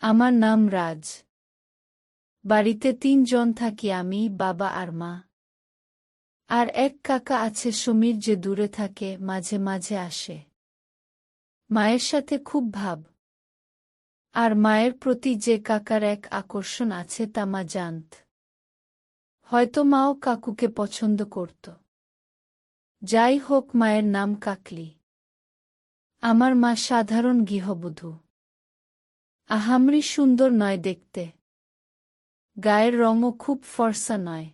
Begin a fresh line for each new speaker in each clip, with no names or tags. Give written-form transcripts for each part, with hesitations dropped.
আমার নাম রাজ। বাড়িতে ৩ জন থাকি, আমি, বাবা আর মা। আর এক কাকা আছে সমীর, যে দূরে থাকে, মাঝে মাঝে আসে। মায়ের সাথে খুব ভাব। আর মায়ের প্রতি যে কাকার এক আকর্ষণ আছে তা মা জানত। হয়তো মাও কাকুকে পছন্দ করত। যাই হোক, মায়ের নাম কাকলি। আমার মা সাধারণ গৃহবধূ। আহামরি সুন্দর নয় দেখতে। গায়ের রঙও খুব ফর্সা নয়।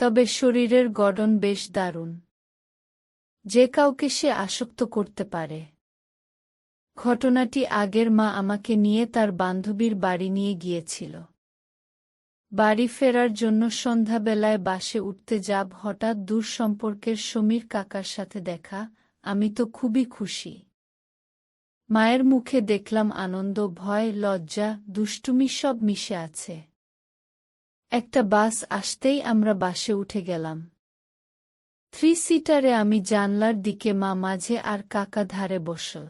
তবে শরীরের গঠন বেশ দারুণ। যে কাউকে সে আসক্ত করতে পারে। ঘটনাটি আগের মা আমাকে নিয়ে তার বান্ধবীর বাড়ি নিয়ে গিয়েছিল। বাড়ি ফেরার জন্য সন্ধ্যাবেলায় বাসে উঠতে যাব, হঠাৎ দূর সম্পর্কের সমীর কাকার সাথে দেখা। আমি তো খুবই খুশি। মায়ের মুখে দেখলাম আনন্দ, ভয়, লজ্জা, দুষ্টুমি সব মিশে আছে। একটা বাস আসতেই আমরা বাসে উঠে গেলাম। 3 সিটারে আমি জানলার দিকে, মা মাঝে আর কাকা ধারে বসল।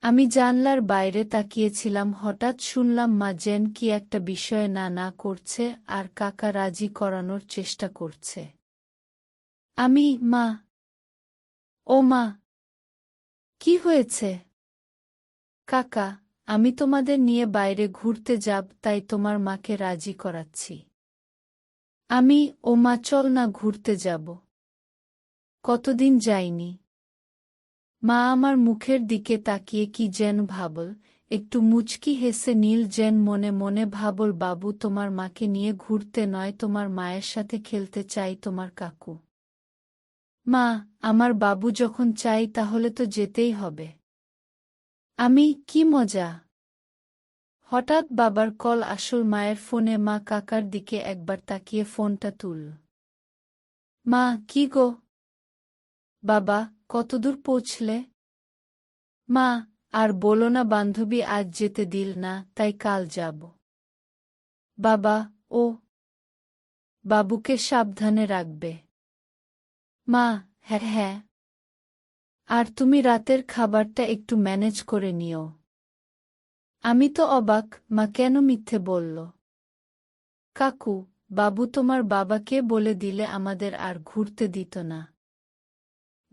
আমি জানলার বাইরে তাকিয়েছিলাম, হঠাৎ শুনলাম মা যেন কি একটা বিষয়ে না না করছে আর কাকা রাজি করানোর চেষ্টা করছে। আমি, মা, ও মা, কি হয়েছে? কাকা, আমি তোমাদের নিয়ে বাইরে ঘুরতে যাব, তাই তোমার মাকে রাজি করাচ্ছি। আমি, ও মা, চল না ঘুরতে যাব। কতদিন যাইনি। মা আমার মুখের দিকে তাকিয়ে কি যেন ভাবল, একটু মুচকি হেসে নীল, যেন মনে মনে ভাবল, বাবু, তোমার মাকে নিয়ে ঘুরতে নয়, তোমার মায়ের সাথে খেলতে চাই তোমার কাকু। মা, আমার বাবু যখন চাই তাহলে তো যেতেই হবে। আমি, কি মজা। হঠাৎ বাবার কল আসল মায়ের ফোনে। মা কাকার দিকে একবার তাকিয়ে ফোনটা তুলল। মা, কি গো? বাবা, কতদূর পৌঁছলে? মা, আর বলো না, বান্ধবী আজ যেতে দিল না, তাই কাল যাব। বাবা, ও, বাবুকে সাবধানে রাখবে। মা, হ্যাঁ হ্যাঁ। আর তুমি রাতের খাবারটা একটু ম্যানেজ করে নিও। আমি তো অবাক, মা কেন মিথ্যে বলল? কাকু, বাবু তোমার বাবাকে বলে দিলে আমাদের আর ঘুরতে দিত না।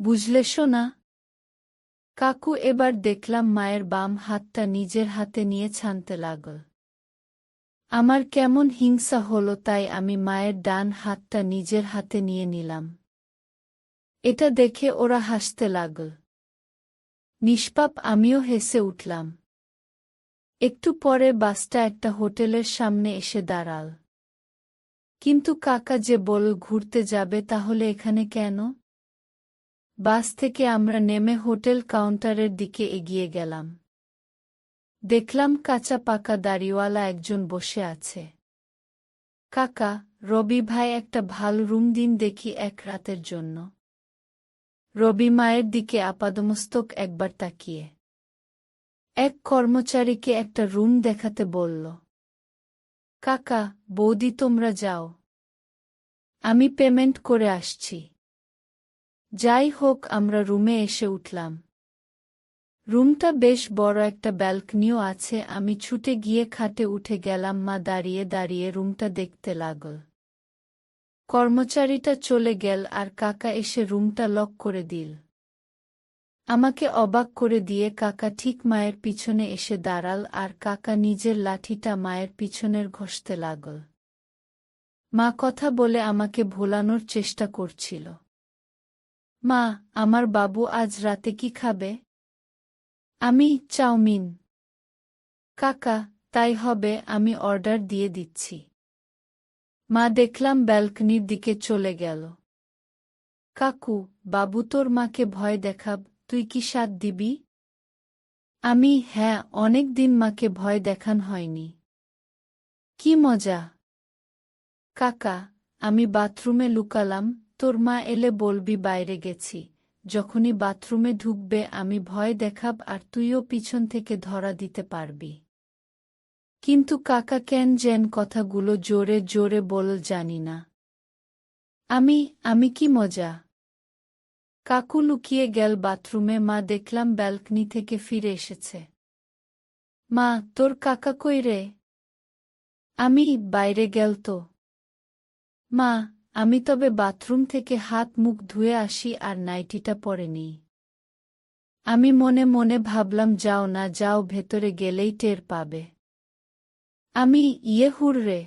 বুঝলে সোনা? কাকু এবার দেখলাম মায়ের বাম হাতটা নিজের হাতে নিয়ে ছানতে লাগল। আমার কেমন হিংসা হলো, তাই আমি মায়ের ডান হাতটা নিজের হাতে নিয়ে নিলাম। এটা দেখে ওরা হাসতে লাগল। নিষ্পাপ আমিও হেসে উঠলাম। একটু পরে বাসটা একটা হোটেলের সামনে এসে দাঁড়াল। কিন্তু কাকা যে বলল ঘুরতে যাবে, তাহলে এখানে কেন? বাস থেকে আমরা নেমে হোটেল কাউন্টারের দিকে এগিয়ে গেলাম। দেখলাম কাঁচা পাকা দাড়িওয়ালা একজন বসে আছে। কাকা, রবি ভাই, একটা ভালো রুম দিন দেখি 1 রাতের জন্য। রবি মায়ের দিকে আপাদমস্তক একবার তাকিয়ে এক কর্মচারীকে একটা রুম দেখাতে বলল। কাকা, বৌদি, তোমরা যাও, আমি পেমেন্ট করে আসছি। যাই হোক, আমরা রুমে এসে উঠলাম। রুমটা বেশ বড়, একটা ব্যালকনিও আছে। আমি ছুটে গিয়ে খাটে উঠে গেলাম। মা দাঁড়িয়ে দাঁড়িয়ে রুমটা দেখতে লাগল। কর্মচারীটা চলে গেল আর কাকা এসে রুমটা লক করে দিল। আমাকে অবাক করে দিয়ে কাকা ঠিক মায়ের পিছনে এসে দাঁড়াল আর কাকা নিজের লাঠিটা মায়ের পিছনের ঘষতে লাগল। মা কথা বলে আমাকে ভোলানোর চেষ্টা করছিল। মা, আমার বাবু আজ রাতে কি খাবে? আমি, চাউমিন। কাকা, তাই হবে, আমি অর্ডার দিয়ে দিচ্ছি। মা দেখলাম ব্যালকনির দিকে চলে গেল। কাকু, বাবু তোর মাকে ভয় দেখাব, তুই কি সাথ দিবি? আমি, হ্যাঁ, অনেক দিন মাকে ভয় দেখান হয়নি। কি মজা। কাকা, আমি বাথরুমে লুকালাম, তোর মা এলে বলবি বাইরে গেছি। যখনই বাথরুমে ঢুকবে আমি ভয় দেখাব আর তুইও পিছন থেকে ধরা দিতে পারবি। কিন্তু কাকা কেন যেন কথাগুলো জোরে জোরে বলল জানি না। আমি কি মজা। কাকু লুকিয়ে গেল বাথরুমে। মা দেখলাম ব্যালকনি থেকে ফিরে এসেছে। মা, তোর কাকা কই রে? আমি বাইরে গেল তো। মা, আমি তবে বাথরুম থেকে হাত মুখ ধুয়ে আসি আর নাইটিটা পরে নিই। আমি মনে মনে ভাবলাম যাও না যাও, ভেতরে গেলেই টের পাবে। আমি হুররে।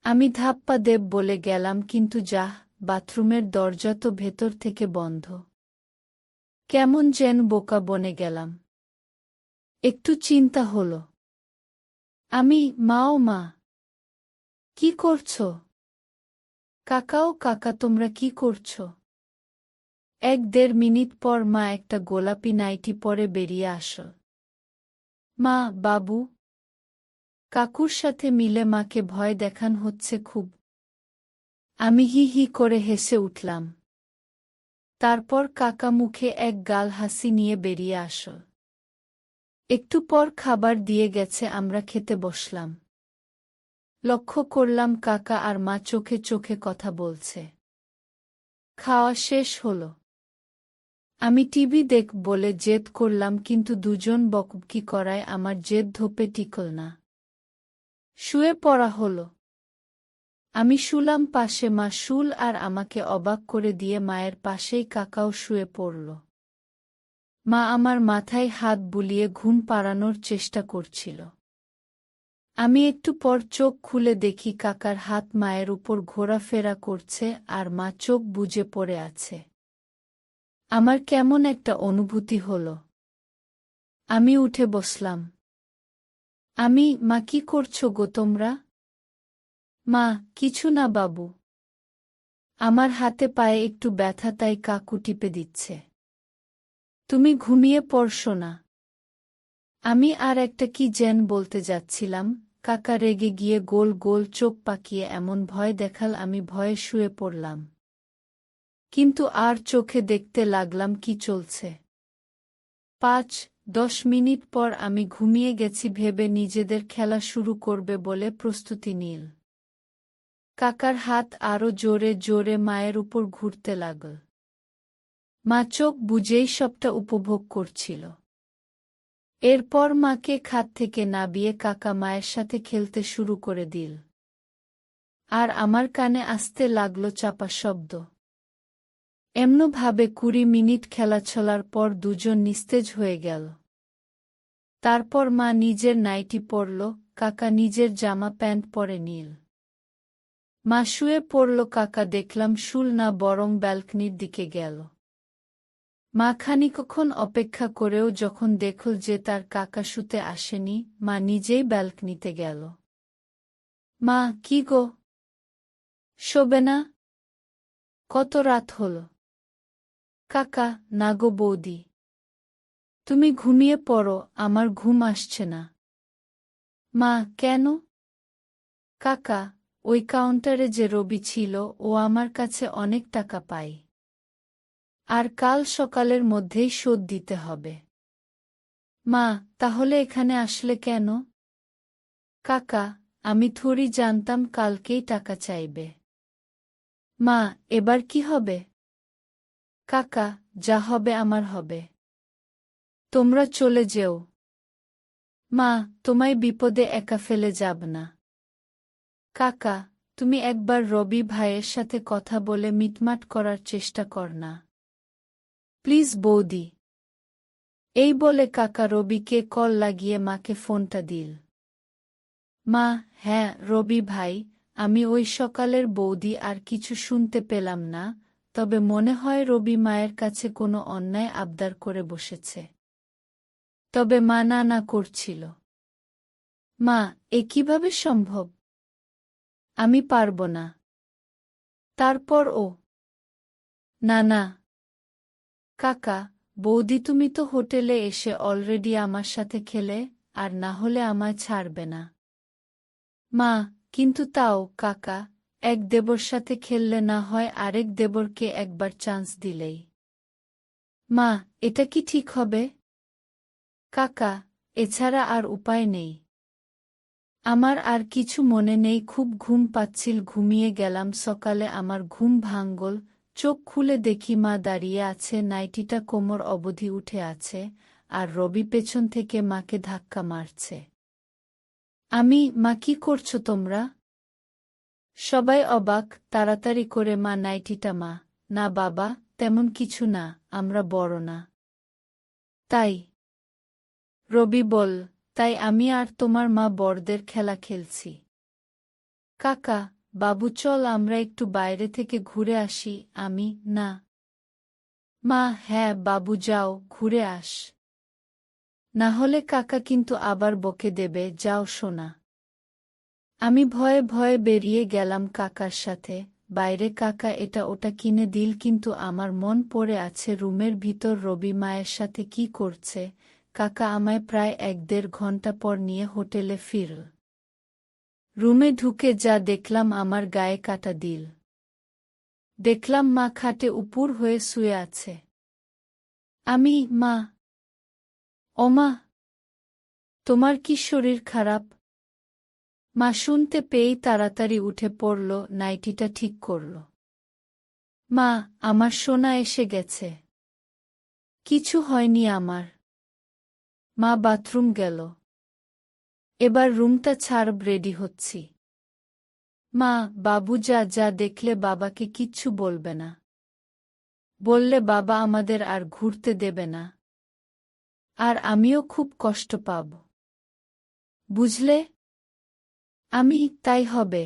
আমি ধাপ্পা দেব বলে গেলাম, কিন্তু যাহ, বাথরুমের দরজা তো ভেতর থেকে বন্ধ। কেমন যেন বোকা বনে গেলাম। একটু চিন্তা হলো। আমি মাও মা, কি করছো? কাকাও কাকা, তোমরা কি করছো? 1-1.5 মিনিট পর মা একটা গোলাপি নাইটি পরে বেরিয়ে আসল। মা, বাবু। কাকুর সাথে মিলে মাকে ভয় দেখান হচ্ছে খুব। আমি হি হি করে হেসে উঠলাম। তারপর কাকা মুখে এক গাল হাসি নিয়ে বেরিয়ে আসল। একটু পর খাবার দিয়ে গেছে, আমরা খেতে বসলাম। লক্ষ্য করলাম কাকা আর মা চোখে চোখে কথা বলছে। খাওয়া শেষ হল। আমি টিভি দেখ বলে জেদ করলাম, কিন্তু দুজন বকবকি করায় আমার জেদ ধোপে টিকল না। শুয়ে পড়া হল। আমি শুলাম পাশে, মা শুল আর আমাকে অবাক করে দিয়ে মায়ের পাশেই কাকাও শুয়ে পড়ল। মা আমার মাথায় হাত বুলিয়ে ঘুম পাড়ানোর চেষ্টা করছিল। আমি একটু পর চোখ খুলে দেখি কাকার হাত মায়ের উপর ঘোরাফেরা করছে আর মা চোখ বুজে পড়ে আছে। আমার কেমন একটা অনুভূতি হল। আমি উঠে বসলাম। মা, কি করছো গো তোমরা? মা, কিছু না বাবু। আমার হাতে পায়ে একটু ব্যথা, তাই কাকু টিপে দিচ্ছে। তুমি ঘুমিয়ে পড়ছো না? আমি আর একটা কি যেন বলতে যাচ্ছিলাম, কাকা রেগে গিয়ে গোল গোল চোখ পাকিয়ে এমন ভয় দেখাল, আমি ভয়ে শুয়ে পড়লাম। কিন্তু আর চোখে দেখতে লাগলাম কি চলছে। 5-10 মিনিট পর আমি ঘুমিয়ে গেছি ভেবে নিজেদের খেলা শুরু করবে বলে প্রস্তুতি নিল। কাকার হাত আরো জোরে জোরে মায়ের উপর ঘুরতে লাগল। মা চোখ বুজেই সবটা উপভোগ করছিল। এরপর মাকে খাট থেকে নামিয়ে কাকা মায়ের সাথে খেলতে শুরু করে দিল। আর আমার কানে আসতে লাগল চাপা শব্দ। এমনভাবে 20 মিনিট খেলা চলার পর দুজন নিস্তেজ হয়ে গেল। তারপর মা নিজের নাইটি পরল, কাকা নিজের জামা প্যান্ট পরে নিল। মা শুয়ে পড়ল, কাকা দেখলাম শুল না, বরং ব্যালকনির দিকে গেল। মা খানিকক্ষণ অপেক্ষা করেও যখন দেখল যে তার কাকা শুতে আসেনি, মা নিজেই ব্যালকনিতে গেল। মা, কি গো? শোবে না? কত রাত হল? কাকা, না গো বৌদি। তুমি ঘুমিয়ে পড়ো, আমার ঘুম আসছে না। মা, কেন? কাকা, ওই কাউন্টারে যে রবি ছিল, ও আমার কাছে অনেক টাকা পায়। আর কাল সকালের মধ্যেই শোধ দিতে হবে। মা, তাহলে এখানে আসলে কেন? কাকা, আমি থোড়ি জানতাম কালকেই টাকা চাইবে। মা, এবার কি হবে? কাকা, যা হবে আমার হবে। তোমরা চলে যেও। মা, তোমায় বিপদে একা ফেলে যাব না। কাকা, তুমি একবার রবি ভাইয়ের সাথে কথা বলে মিটমাট করার চেষ্টা কর না। প্লিজ বৌদি। এই বলে কাকা রবিকে কল লাগিয়ে মাকে ফোনটা দিল। মা, হ্যাঁ রবি ভাই, আমি ওই সকালের বৌদি আর কিছু শুনতে পেলাম না, তবে মনে হয় রবি মায়ের কাছে কোনো অন্যায় আবদার করে বসেছে। তবে মা না না করছিল। মা, এ কিভাবে সম্ভব? আমি পারব না। তারপর ও? না না। কাকা, বৌদি তুমি তো হোটেলে এসে অলরেডি আমার সাথে খেলে, আর না হলে আমায় ছাড়বে না। মা, কিন্তু তাও কাকা, এক দেবর সাথে খেললে না হয় আরেক দেবরকে একবার চান্স দিলেই। মা, এটা কি ঠিক হবে? কাকা, এছাড়া আর উপায় নেই। আমার আর কিছু মনে নেই, খুব ঘুম পাচ্ছিল, ঘুমিয়ে গেলাম। সকালে আমার ঘুম ভাঙল, চোখ খুলে দেখি মা দাঁড়িয়ে আছে, নাইটিটা কোমর অবধি উঠে আছে, আর রবি পেছন থেকে মাকে ধাক্কা মারছে। মা কি করছো তোমরা? সবাই অবাক, তাড়াতাড়ি করে মা নাইটিটা না বাবা, তেমন কিছু না, আমরা বড় না। তাই? রবি বল, তাই আমি আর তোমার মা বড়দের খেলা খেলছি। কাকা, বাবু চল আমরা একটু বাইরে থেকে ঘুরে আসি। না। মা, হ্যাঁ বাবু যাও, ঘুরে আস। না হলে কাকা কিন্তু আবার বকে দেবে, যাও সোনা। আমি ভয়ে ভয়ে বেরিয়ে গেলাম কাকার সাথে। বাইরে কাকা এটা ওটা কিনে দিল, কিন্তু আমার মন পড়ে আছে রুমের ভিতর রবি মায়ের সাথে কি করছে। কাকা আমায় প্রায় 1-1.5 ঘন্টা পর নিয়ে হোটেলে ফিরল। রুমে ঢুকে যা দেখলাম আমার গায়ে কাটা দিল। দেখলাম মা খাটে উপুর হয়ে শুয়ে আছে। মা, ওমা, তোমার কি শরীর খারাপ? মা শুনতে পেয়েই তাড়াতাড়ি উঠে পড়ল, নাইটিটা ঠিক করল। মা, আমার সোনা এসে গেছে। কিছু হয়নি আমার। মা বাথরুম গেল। এবার রুমটা ছাড়ব, রেডি হচ্ছি। মা, বাবু যা যা দেখলে বাবাকে কিচ্ছু বলবে না। বললে বাবা আমাদের আর ঘুরতে দেবে না। আর আমিও খুব কষ্ট পাব। বুঝলে? তাই হবে।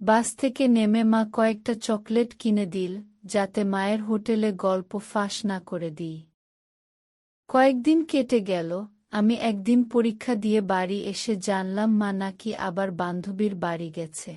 বাস থেকে নেমে মা কয়েকটা চকলেট কিনে দিল, যাতে মায়ের হোটেলে গল্প ফাঁস না করে দিই। কয়েকদিন কেটে গেল। আমি একদিন পরীক্ষা দিয়ে বাড়ি এসে জানলাম মা নাকি আবার বান্ধবীর বাড়ি গেছে।